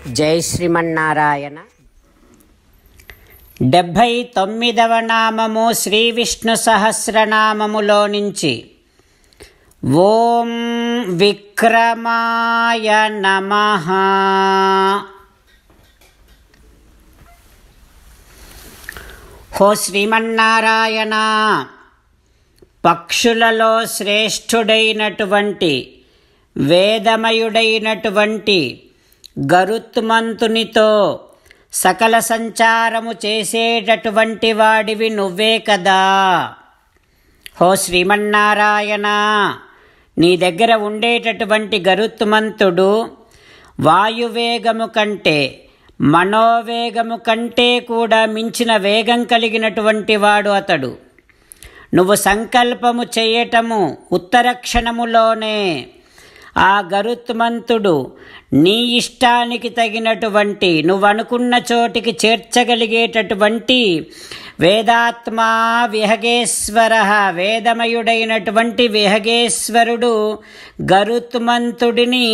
జై శ్రీమన్నారాయణ. 79వ నామము శ్రీ విష్ణు సహస్రనామములో నుంచి ఓం విక్రమాయ నమః. హో శ్రీమన్నారాయణ, పక్షులలో శ్రేష్ఠుడైనటువంటి వేదమయుడైనటువంటి గరుత్మంతునితో సకల సంచారము చేసేటటువంటి వాడివి నువ్వే కదా. హో శ్రీమన్నారాయణ, నీ దగ్గర ఉండేటటువంటి గరుత్మంతుడు వాయువేగము కంటే మనోవేగము కంటే కూడా మించిన వేగం కలిగినటువంటి వాడు అతడు. నువ్వు సంకల్పము చేయటము ఉత్తర క్షణములోనే ఆ గరుత్మంతుడు నీ ఇష్టానికి తగినటువంటి నువ్వనుకున్న చోటికి చేర్చగలిగేటటువంటి వేదాత్మా విహగేశ్వర, వేదమయుడైనటువంటి విహగేశ్వరుడు గరుత్మంతుడిని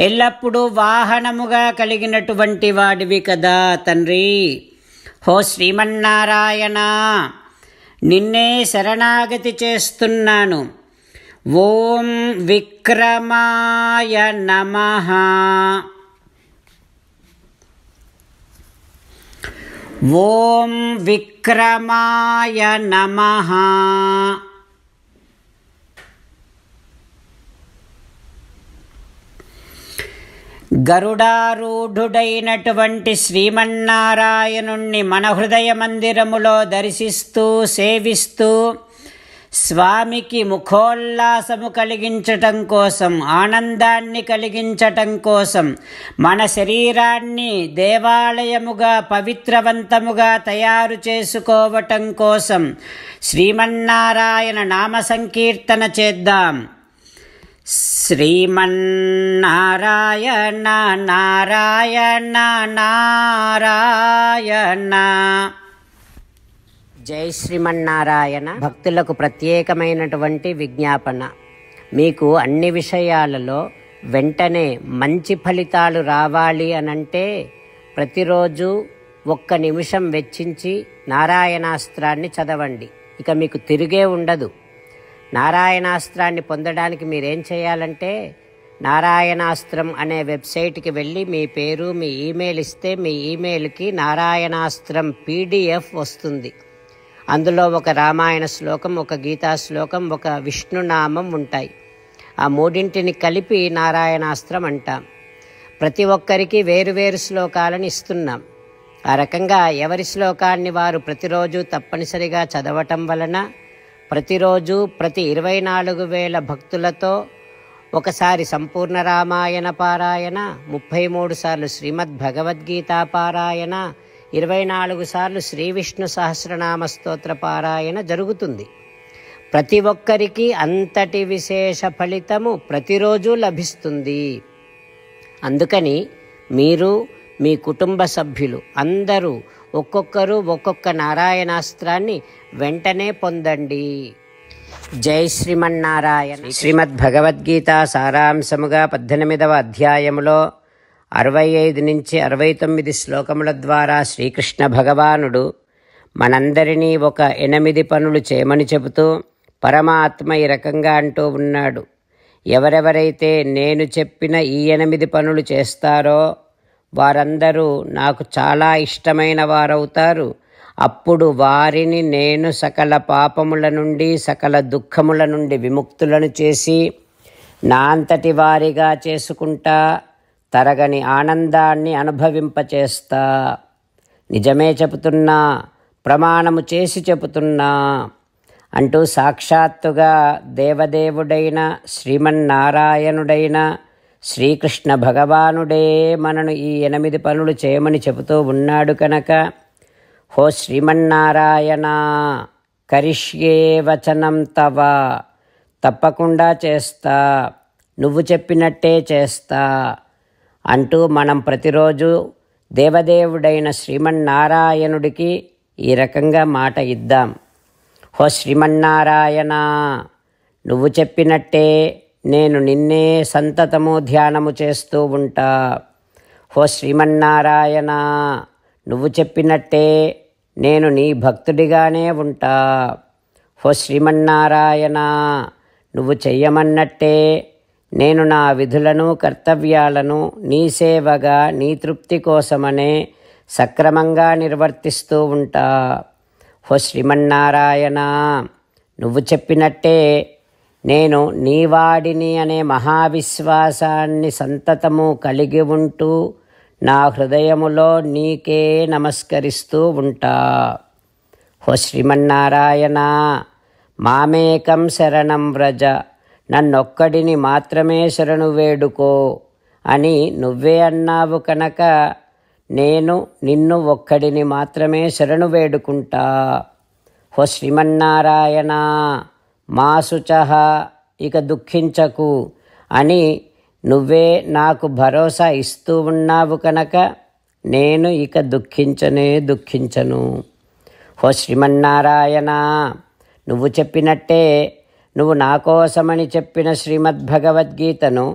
ఎల్లప్పుడూ వాహనముగా కలిగినటువంటి వాడివి కదా తండ్రి. హో శ్రీమన్నారాయణ, నిన్నే శరణాగతి చేస్తున్నాను. ఓం విక్రమాయ నమః. ఓం విక్రమాయ నమః. గరుడారూఢుడైనటువంటి శ్రీమన్నారాయణుణ్ణి మన హృదయ మందిరములో దర్శిస్తూ సేవిస్తూ స్వామికి ముఖోల్లాసము కలిగించటం కోసం, ఆనందాన్ని కలిగించటం కోసం, మన శరీరాన్ని దేవాలయముగా పవిత్రవంతముగా తయారు చేసుకోవటం కోసం శ్రీమన్నారాయణ నామ సంకీర్తన చేద్దాం. శ్రీమన్నారాయణ నారాయణ నారాయణ. జై శ్రీమన్నారాయణ. భక్తులకు ప్రత్యేకమైనటువంటి విజ్ఞాపన. మీకు అన్ని విషయాలలో వెంటనే మంచి ఫలితాలు రావాలి అనంటే ప్రతిరోజు 1 నిమిషం వెచ్చించి నారాయణాస్త్రాన్ని చదవండి. ఇక మీకు తిరిగే ఉండదు. నారాయణాస్త్రాన్ని పొందడానికి మీరేం చేయాలంటే నారాయణాస్త్రం అనే వెబ్సైట్కి వెళ్ళి మీ పేరు మీ ఈమెయిల్ ఇస్తే మీ ఈమెయిల్కి నారాయణాస్త్రం PDF వస్తుంది. అందులో ఒక రామాయణ శ్లోకం, ఒక గీతా శ్లోకం, ఒక విష్ణునామం ఉంటాయి. ఆ మూడింటిని కలిపి నారాయణాస్త్రం అంటాం. ప్రతి ఒక్కరికి వేరువేరు శ్లోకాలను ఇస్తున్నాం. ఆ రకంగా ఎవరి శ్లోకాన్ని వారు ప్రతిరోజు తప్పనిసరిగా చదవటం వలన ప్రతిరోజు ప్రతి 24,000 భక్తులతో ఒకసారి సంపూర్ణ రామాయణ పారాయణ, 33 సార్లు శ్రీమద్ భగవద్గీత పారాయణ, 24 సార్లు శ్రీ విష్ణు సహస్రనామ స్తోత్ర పారాయణ జరుగుతుంది. ప్రతి ఒక్కరికి అంతటి విశేష ఫలితము ప్రతిరోజు లభిస్తుంది. అందుకని మీరు మీ కుటుంబ సభ్యులు అందరూ ఒక్కొక్కరు ఒక్కొక్క నారాయణాస్త్రాన్ని వెంటనే పొందండి. జై శ్రీమన్నారాయణ. శ్రీమద్ భగవద్గీత సారాంశముగా 18వ అధ్యాయములో 65 నుంచి 69 శ్లోకముల ద్వారా శ్రీకృష్ణ భగవానుడు మనందరినీ ఒక 8 పనులు చేయమని చెబుతూ పరమాత్మ ఈ రకంగా అంటూ ఉన్నాడు. ఎవరెవరైతే నేను చెప్పిన ఈ 8 పనులు చేస్తారో వారందరూ నాకు చాలా ఇష్టమైన వారవుతారు. అప్పుడు వారిని నేను సకల పాపముల నుండి సకల దుఃఖముల నుండి విముక్తులను చేసి నా అంతటి వారిగా చేసుకుంటా, తరగని ఆనందాన్ని అనుభవింపచేస్తా. నిజమే చెబుతున్నా, ప్రమాణము చేసి చెబుతున్నా అంటూ సాక్షాత్తుగా దేవదేవుడైన శ్రీమన్నారాయణుడైన శ్రీకృష్ణ భగవానుడే మనను ఈ 8 పనులు చేయమని చెబుతూ ఉన్నాడు కనుక హో శ్రీమన్నారాయణ, కరిష్యే వచనం తవ, తప్పకుండా చేస్తా, నువ్వు చెప్పినట్టే చేస్తా అంటూ మనం ప్రతిరోజు దేవదేవుడైన శ్రీమన్నారాయణుడికి ఈ రకంగా మాట ఇద్దాం. హో శ్రీమన్నారాయణ, నువ్వు చెప్పినట్టే నేను నిన్నే సంతతము ధ్యానము చేస్తూ ఉంటా. ఓ శ్రీమన్నారాయణ, నువ్వు చెప్పినట్టే నేను నీ భక్తుడిగానే ఉంటా. ఓ శ్రీమన్నారాయణ, నువ్వు చెయ్యమన్నట్టే నేను నా విధులను కర్తవ్యాలను నీ సేవగా నీ తృప్తి కోసమనే సక్రమంగా నిర్వర్తిస్తూ ఉంటా. ఓ శ్రీమన్నారాయణ, నువ్వు చెప్పినట్టే నేను నీవాడిని అనే మహావిశ్వాసాన్ని సంతతము కలిగి ఉంటూ నా హృదయములో నీకే నమస్కరిస్తూ ఉంటా. ఓ శ్రీమన్నారాయణ, మామేకం శరణం వ్రజ, నన్నొక్కడిని మాత్రమే శరణు వేడుకో అని నువ్వే అన్నావు కనుక నేను నిన్ను ఒక్కడిని మాత్రమే శరణు వేడుకుంటా. ఓ శ్రీమన్నారాయణ, మా శుచః, ఇక దుఃఖించకు అని నువ్వే నాకు భరోసా ఇస్తూ ఉన్నావు కనుక నేను ఇక దుఃఖించను. ఓ శ్రీమన్నారాయణ, నువ్వు చెప్పినట్టే నువ్వు నా కోసమని చెప్పిన శ్రీమద్భగవద్గీతను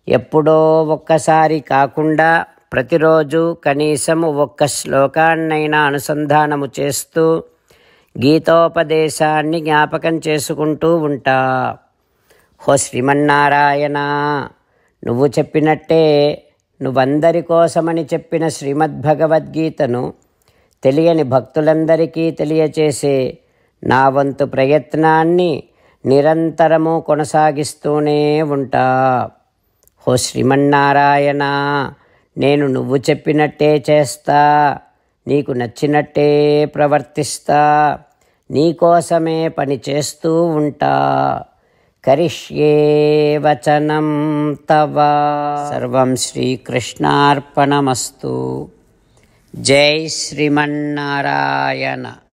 ఎప్పుడో ఒక్కసారి కాకుండా ప్రతిరోజు కనీసం ఒక్క శ్లోకాన్నైనా అనుసంధానము చేస్తూ గీతోపదేశాన్ని జ్ఞాపకం చేసుకుంటూ ఉంటా. ఓ శ్రీమన్నారాయణ, నువ్వు చెప్పినట్టే నువ్వందరి కోసమని చెప్పిన శ్రీమద్భగవద్గీతను తెలియని భక్తులందరికీ తెలియచేసే నా వంతు ప్రయత్నాన్ని నిరంతరము కొనసాగిస్తూనే ఉంటా. ఓ శ్రీమన్నారాయణ, నేను నువ్వు చెప్పినట్టే చేస్తా, నీకు నచ్చినట్టే ప్రవర్తిస్తా, నీకోసమే పని చేస్తూ ఉంటా. కరిష్యే వచనం తవ. సర్వం శ్రీకృష్ణార్పణమస్తు. జై శ్రీమన్నారాయణ.